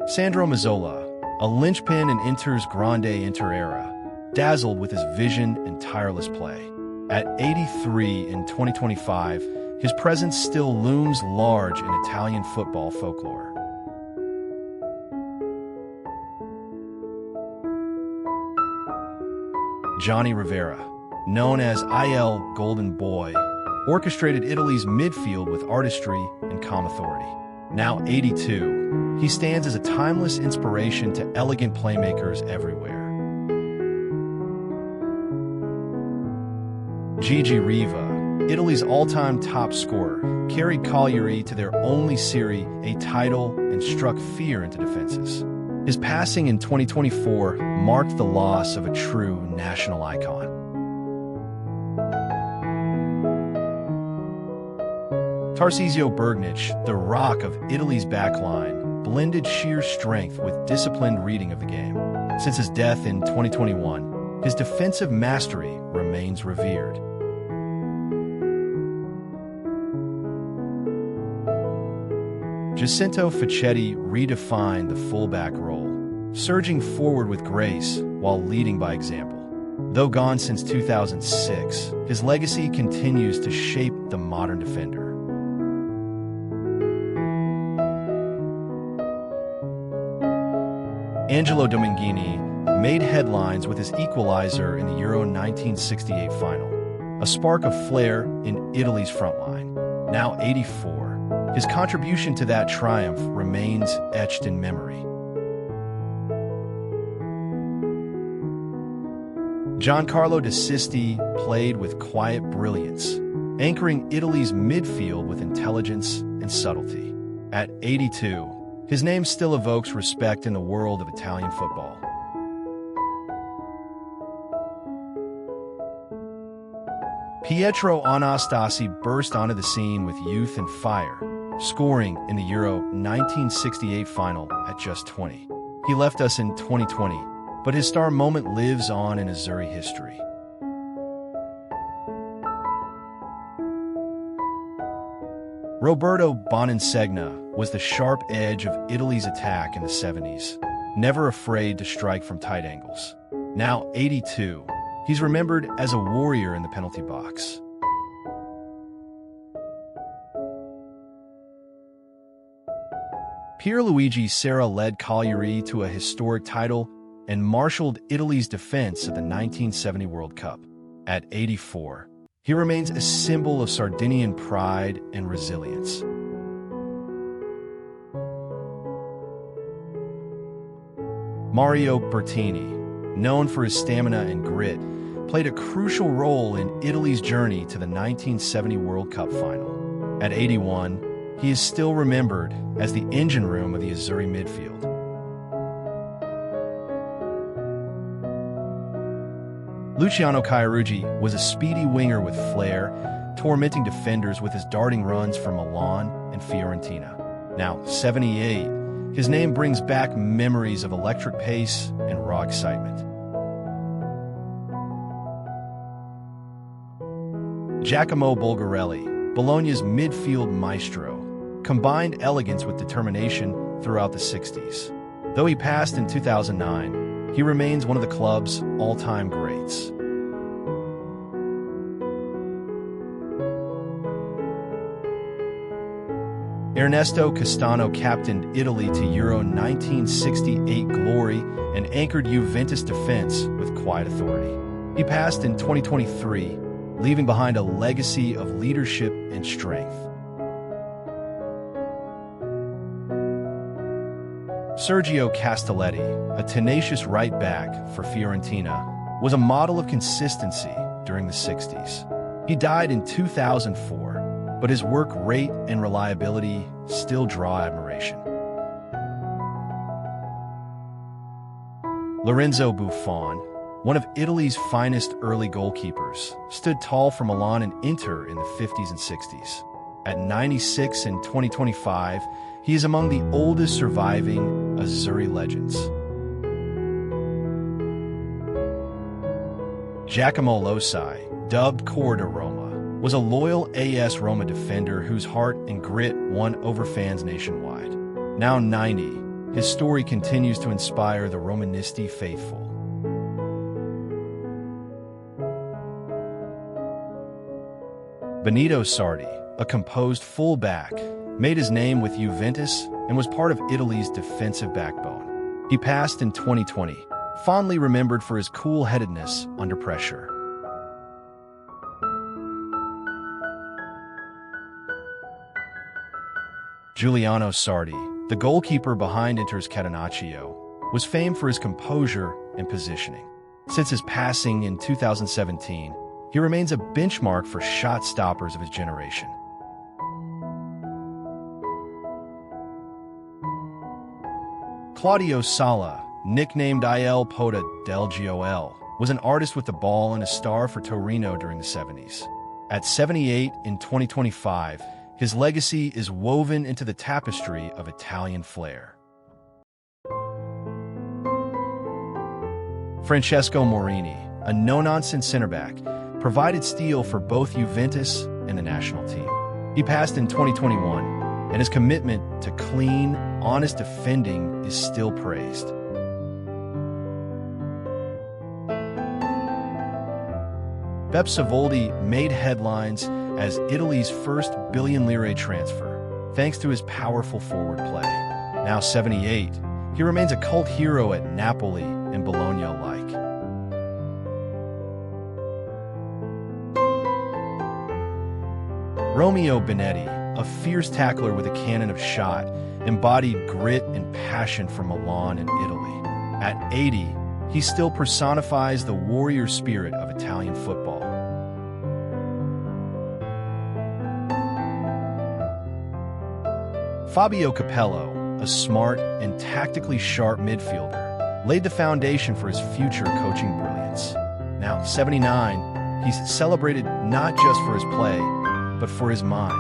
Sandro Mazzola, a linchpin in Inter's Grande Inter era, dazzled with his vision and tireless play. At 83 in 2025, his presence still looms large in Italian football folklore. Gianni Rivera, known as IL Golden Boy, orchestrated Italy's midfield with artistry and calm authority. Now 82, he stands as a timeless inspiration to elegant playmakers everywhere. Gigi Riva, Italy's all-time top scorer, carried Cagliari to their only Serie A title and struck fear into defenses. His passing in 2024 marked the loss of a true national icon. Tarcisio Bergnic, the rock of Italy's backline, blended sheer strength with disciplined reading of the game. Since his death in 2021, his defensive mastery remains revered. Jacinto Facchetti redefined the fullback role, surging forward with grace while leading by example. Though gone since 2006, his legacy continues to shape the modern defender. Angelo Dominguini made headlines with his equalizer in the Euro 1968 final, a spark of flair in Italy's frontline. Now 84, his contribution to that triumph remains etched in memory. Giancarlo De Sisti played with quiet brilliance, anchoring Italy's midfield with intelligence and subtlety. At 82, his name still evokes respect in the world of Italian football. Pietro Anastasi burst onto the scene with youth and fire, scoring in the Euro 1968 final at just 20. He left us in 2020, but his star moment lives on in Azzurri history. Roberto Bonacegna was the sharp edge of Italy's attack in the 70s, never afraid to strike from tight angles. Now 82, he's remembered as a warrior in the penalty box. Pierluigi Serra led Cagliari to a historic title and marshaled Italy's defense of the 1970 World Cup. At 84, he remains a symbol of Sardinian pride and resilience. Mario Bertini, known for his stamina and grit, played a crucial role in Italy's journey to the 1970 World Cup final. At 81, he is still remembered as the engine room of the Azzurri midfield. Luciano Chiarucci was a speedy winger with flair, tormenting defenders with his darting runs for Milan and Fiorentina. Now 78, his name brings back memories of electric pace and raw excitement. Giacomo Bulgarelli, Bologna's midfield maestro, combined elegance with determination throughout the 60s. Though he passed in 2009, he remains one of the club's all-time greats. Ernesto Castano captained Italy to Euro 1968 glory and anchored Juventus defense with quiet authority. He passed in 2023, leaving behind a legacy of leadership and strength. Sergio Castelletti, a tenacious right-back for Fiorentina, was a model of consistency during the 60s. He died in 2004, but his work rate and reliability still draw admiration. Lorenzo Buffon, one of Italy's finest early goalkeepers, stood tall for Milan and Inter in the 50s and 60s. At 96 in 2025, he is among the oldest surviving Azzurri legends. Giacomo Losai, dubbed Cor de Roma, was a loyal AS Roma defender whose heart and grit won over fans nationwide. Now 90, his story continues to inspire the Romanisti faithful. Benito Sardi, a composed full-back, made his name with Juventus and was part of Italy's defensive backbone. He passed in 2020, fondly remembered for his cool-headedness under pressure. Giuliano Sardi, the goalkeeper behind Inter's Catenaccio, was famed for his composure and positioning. Since his passing in 2017, he remains a benchmark for shot stoppers of his generation. Claudio Sala, nicknamed Il Poeta del Gol, was an artist with the ball and a star for Torino during the 70s. At 78 in 2025, his legacy is woven into the tapestry of Italian flair. Francesco Morini, a no-nonsense center-back, provided steel for both Juventus and the national team. He passed in 2021, and his commitment to clean, honest defending is still praised. Beppe Sivoldi made headlines as Italy's first billion-lire transfer, thanks to his powerful forward play. Now 78, he remains a cult hero at Napoli and Bologna alike. Romeo Benetti, a fierce tackler with a cannon of shot, embodied grit and passion for Milan and Italy. At 80, he still personifies the warrior spirit of Italian football. Fabio Capello, a smart and tactically sharp midfielder, laid the foundation for his future coaching brilliance. Now, 79, he's celebrated not just for his play, but for his mind.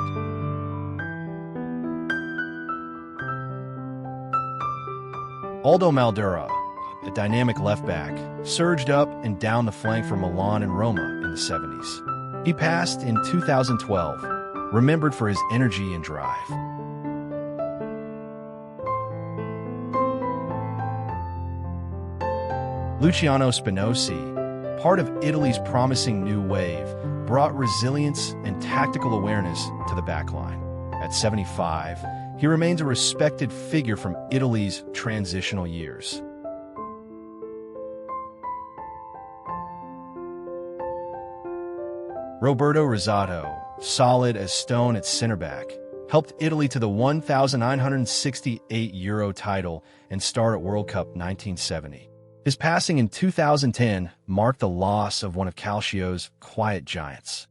Aldo Maldura, a dynamic left-back, surged up and down the flank for Milan and Roma in the 70s. He passed in 2012, remembered for his energy and drive. Luciano Spinozzi, part of Italy's promising new wave, brought resilience and tactical awareness to the backline. At 75, he remains a respected figure from Italy's transitional years. Roberto Rossato, solid as stone at center-back, helped Italy to the €1,968 title and star at World Cup 1970. His passing in 2010 marked the loss of one of Calcio's quiet giants.